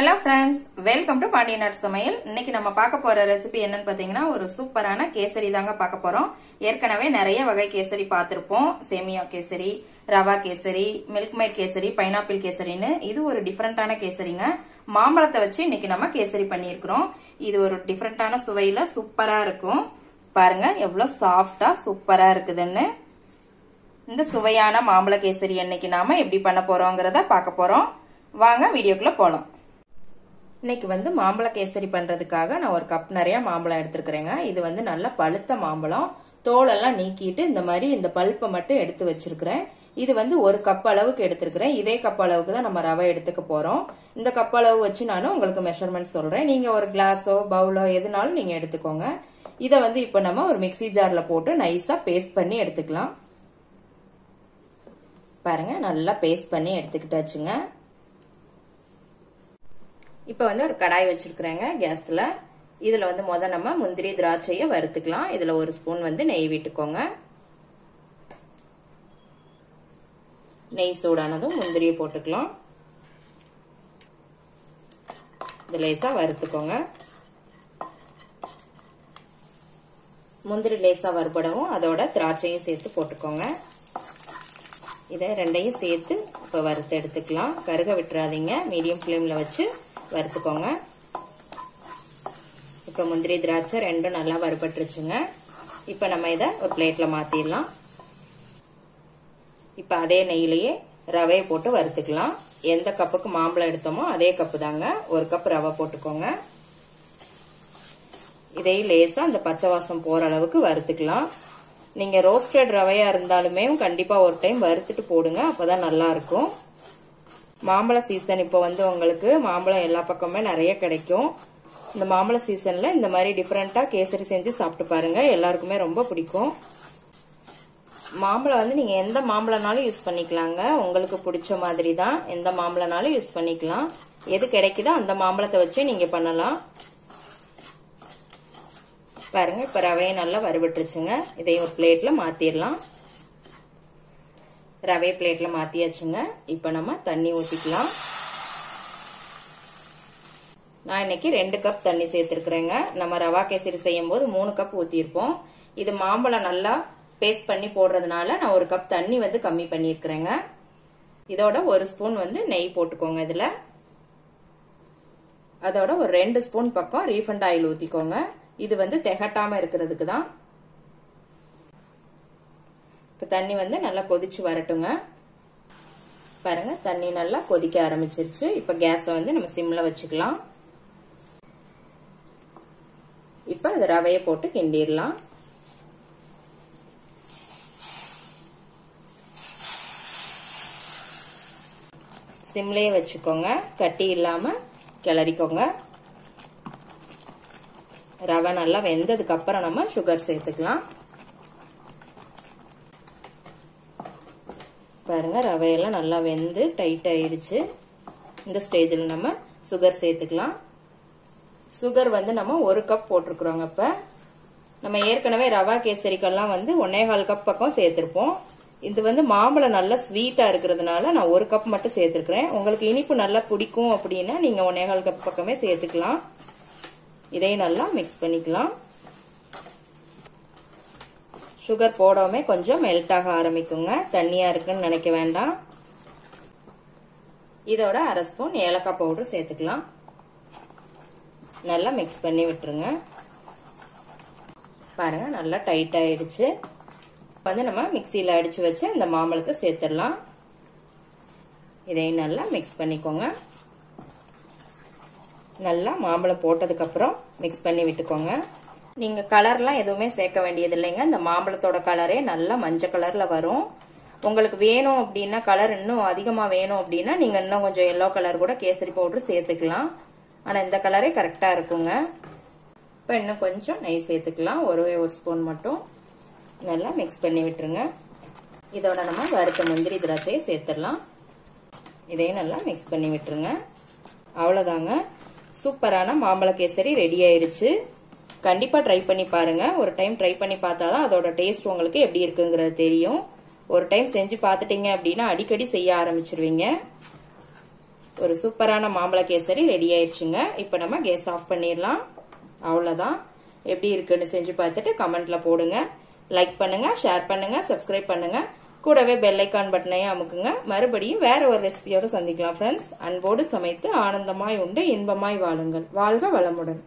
Hello friends, welcome to Pandiyanadu சமையல். இன்னைக்கு நம்ம பார்க்க போற ரெசிபி என்னன்னு பாத்தீங்கன்னா ஒரு சூப்பரான கேசரி தாங்க பார்க்க போறோம். ஏற்கனவே நிறைய வகை கேசரி பார்த்திருப்போம். சேமியா கேசரி, ரவா கேசரி, மில்க் மேட் கேசரி, பைனாப்பிள் கேசரின்னு இது ஒரு டிஃபரெண்டான கேசரிங்க. மாம்பழத்தை வச்சு இன்னைக்கு நம்ம கேசரி பண்ணியிருக்கிறோம். இது ஒரு டிஃபரெண்டான சுவையில சூப்பரா இருக்கும். பாருங்க எவ்வளவு சாஃப்டா சூப்பரா இருக்குதுன்னு. இந்த சுவையான மாம்பழ கேசரி இன்னைக்கு நாம எப்படி பண்ண போறோம்ங்கறத பார்க்க போறோம். வாங்க வீடியோக்குள்ள போலாம். இன்னைக்கு மாம்பழ கேசரி பண்றதுக்காக நான் ஒரு கப் நிறைய மாம்பழம் எடுத்துக்கிறேங்க. இது நல்ல பழுத்த மாம்பழம், தோலெல்லாம் நீக்கிட்டு இந்த மாதிரி இந்த பல்ப்பை மட்டும் எடுத்து வச்சிருக்கிறேன். இது ஒரு கப் அளவுக்கு எடுத்திருக்கிறேன். இதே கப் அளவுக்கு தான் நம்ம ரவை எடுத்துக்க போறோம். இந்த கப் அளவு வச்சு நானும் உங்களுக்கு மெஷர்மெண்ட் சொல்றேன். நீங்க ஒரு கிளாஸோ பவுலோ எதுனாலும் நீங்க எடுத்துக்கோங்க. இதை இப்ப நம்ம ஒரு மிக்ஸி ஜார்ல போட்டு நைஸா பேஸ்ட் பண்ணி எடுத்துக்கலாம். பாருங்க நல்லா பேஸ்ட் பண்ணி எடுத்துக்கிட்டாச்சுங்க. இப்ப ஒரு கடாய் வச்சிருக்கிறேங்க கேஸ்ல. இதுல முத நம்ம முந்திரி திராட்சையை வறுத்துக்கலாம். இதுல ஒரு ஸ்பூன் நெய் விட்டுக்கோங்க. நெய் சூடானதும் முந்திரியை போட்டுக்கலாம். இது லேசா வறுத்துக்கோங்க. முந்திரி லேசா வறுபடவும் அதோட திராட்சையும் சேர்த்து போட்டுக்கோங்க. இதை ரெண்டையும் சேர்த்து இப்ப வறுத்து எடுத்துக்கலாம். கருக விட்டுறாதீங்க, மீடியம் ஃப்ளேம்ல வச்சு வறுத்துக்கோங்க. இப்ப முந்திரி திராட்சை ரெண்டும் நல்லா வறுபட்டுருச்சுங்க. இப்ப நம்ம இதை ஒரு பிளேட்ல மாத்திடலாம். இப்ப அதே நெய்யிலேயே ரவையை போட்டு வறுத்துக்கலாம். எந்த கப்புக்கு மாம்பழம் எடுத்தோமோ அதே கப்பு தாங்க, ஒரு கப் ரவை போட்டுக்கோங்க. இதையும் லேசா அந்த பச்சை வாசம் போற அளவுக்கு வறுத்துக்கலாம். நீங்க ரோஸ்டட் ரவையா இருந்தாலுமே கண்டிப்பா ஒரு டைம் வறுத்துட்டு போடுங்க, அப்பதான் நல்லா இருக்கும். மாம்பழ சீசன் இப்போ உங்களுக்கு மாம்பழம் எல்லா பக்கமே நிறைய கிடைக்கும். இந்த மாம்பழ சீசன்ல இந்த மாதிரி டிஃபரெண்டா கேசரி செஞ்சு சாப்பிட்டு பாருங்க, எல்லாருக்குமே ரொம்ப பிடிக்கும். மாம்பழம் நீங்க எந்த மாம்பழம்னாலும் யூஸ் பண்ணிக்கலாங்க. உங்களுக்கு பிடிச்ச மாதிரி தான் எந்த மாம்பழம்னாலும் யூஸ் பண்ணிக்கலாம். எது கிடைக்குதோ அந்த மாம்பழத்தை வச்சு நீங்க பண்ணலாம். பாருங்க இப்ப ரவையை நல்லா வறுபட்டுருச்சுங்க. இதையும் ஒரு பிளேட்ல மாத்திரலாம். ரவை பிளேட்ல மாத்தியாச்சுங்க. இப்ப நம்ம தண்ணி ஊத்திக்கலாம். நான் இன்னைக்கு 2 கப் தண்ணி சேர்த்திருக்கிறேங்க. நம்ம ரவா கேசரி செய்யும் போது 3 கப் ஊத்திருப்போம். இது மாம்பழம் நல்லா பேஸ்ட் பண்ணி போடுறதுனால நான் 1 கப் தண்ணி கம்மி பண்ணிருக்கிறேங்க. இதோட 1 ஸ்பூன் நெய் போட்டுக்கோங்க. இதுல அதோட ஒரு 2 ஸ்பூன் பக்கம் ரீஃபண்ட் ஆயில் ஊத்திக்கோங்க. இது திகட்டாம இருக்கிறதுக்கு தான். இப்ப தண்ணி நல்லா கொதிச்சு வரட்டுங்க. பாருங்க தண்ணி நல்லா கொதிக்க ஆரம்பிச்சிருச்சு. இப்ப கேஸ நம்ம சிம்ல வச்சுக்கலாம். இப்ப இந்த ரவையை போட்டு கிண்டிடலாம். சிம்லயே வச்சுக்கோங்க, கட்டி இல்லாம கிளறிக்கோங்க. ரவை நல்லா வெந்ததுக்கு அப்புறம் நம்ம சுகர் சேர்த்துக்கலாம். பாருங்க ரவையெல்லாம் நல்லா வெந்து டைட் ஆயிடுச்சு. இந்த ஸ்டேஜில் நம்ம சுகர் சேர்த்துக்கலாம். சுகர் நம்ம 1 கப் போட்டிருக்கிறோங்க. இப்ப நம்ம ஏற்கனவே ரவா கேசரிக்கெல்லாம் 1.25 கப் பக்கம் சேர்த்திருப்போம். இது மாம்பழம் நல்லா ஸ்வீட்டா இருக்கிறதுனால நான் 1 கப் மட்டும் சேர்த்திருக்கிறேன். உங்களுக்கு இனிப்பு நல்லா பிடிக்கும் அப்படின்னா நீங்க 1.25 கப் பக்கமே சேர்த்துக்கலாம். இதையும் நல்லா மிக்ஸ் பண்ணிக்கலாம். சுகர் போடவுமே கொஞ்சம் மெல்ட் ஆக ஆரம்பிக்குங்க, தண்ணியா இருக்குன்னு நினைக்க வேண்டாம். இதோட 1/2 ஸ்பூன் ஏலக்காய் பவுடர் சேர்த்துக்கலாம். நல்லா மிக்ஸ் பண்ணி விட்டுருங்க. பாருங்க நல்லா டைட் ஆயிடுச்சு. நம்ம மிக்சியில அடிச்சு வச்சு இந்த மாம்பழத்தை சேர்த்துடலாம். இதையும் நல்லா மிக்ஸ் பண்ணிக்கோங்க. நல்லா மாம்பழம் போட்டதுக்கு அப்புறம் மிக்ஸ் பண்ணி விட்டுக்கோங்க. நீங்க கலர்லாம் எதுவுமே சேர்க்க வேண்டியது இல்லைங்க. இந்த மாம்பழத்தோட கலரே நல்லா மஞ்சள் கலர்ல வரும். உங்களுக்கு வேணும் அப்படின்னா கலர் இன்னும் அதிகமா வேணும் அப்படின்னா நீங்க இன்னும் கொஞ்சம் எல்லோ கலர் கூட கேசரி பவுடர் சேர்த்துக்கலாம். ஆனா இந்த கலரே கரெக்டா இருக்குங்க. இப்ப இன்னும் கொஞ்சம் நெய் சேர்த்துக்கலாம். ஒரு ஸ்பூன் மட்டும். நல்லா மிக்ஸ் பண்ணி விட்டுருங்க. இதோட நம்ம வறுத்த முந்திரி திராட்சையை சேர்த்துடலாம். இதையும் நல்லா மிக்ஸ் பண்ணி விட்டுருங்க. அவ்வளவுதாங்க, சூப்பரான மாம்பழ கேசரி ரெடி ஆயிருச்சு. கண்டிப்பா ட்ரை பண்ணி பாருங்க. ஒரு டைம் ட்ரை பண்ணி பார்த்தாதான் அதோட டேஸ்ட் உங்களுக்கு எப்படி இருக்குங்கிறது தெரியும். ஒரு டைம் செஞ்சு பார்த்துட்டீங்க அப்படின்னா அடிக்கடி செய்ய ஆரம்பிச்சிருவீங்க. ஒரு சூப்பரான மாம்பழ கேசரி ரெடி ஆயிடுச்சுங்க. இப்போ நம்ம கேஸ் ஆஃப் பண்ணிடலாம். அவ்வளோதான். எப்படி இருக்குன்னு செஞ்சு பார்த்துட்டு கமெண்ட்ல போடுங்க. லைக் பண்ணுங்க, ஷேர் பண்ணுங்க, சப்ஸ்கிரைப் பண்ணுங்க. கூடவே பெல் ஐக்கான் பட்டனையும் அமுக்குங்க. மறுபடியும் வேற ஒரு ரெசிபியோட சந்திக்கலாம் ஃப்ரெண்ட்ஸ். அன்போடு சமைத்து ஆனந்தமாய் உண்டு இன்பமாய் வாழுங்கள். வாழ்க வளமுடன்.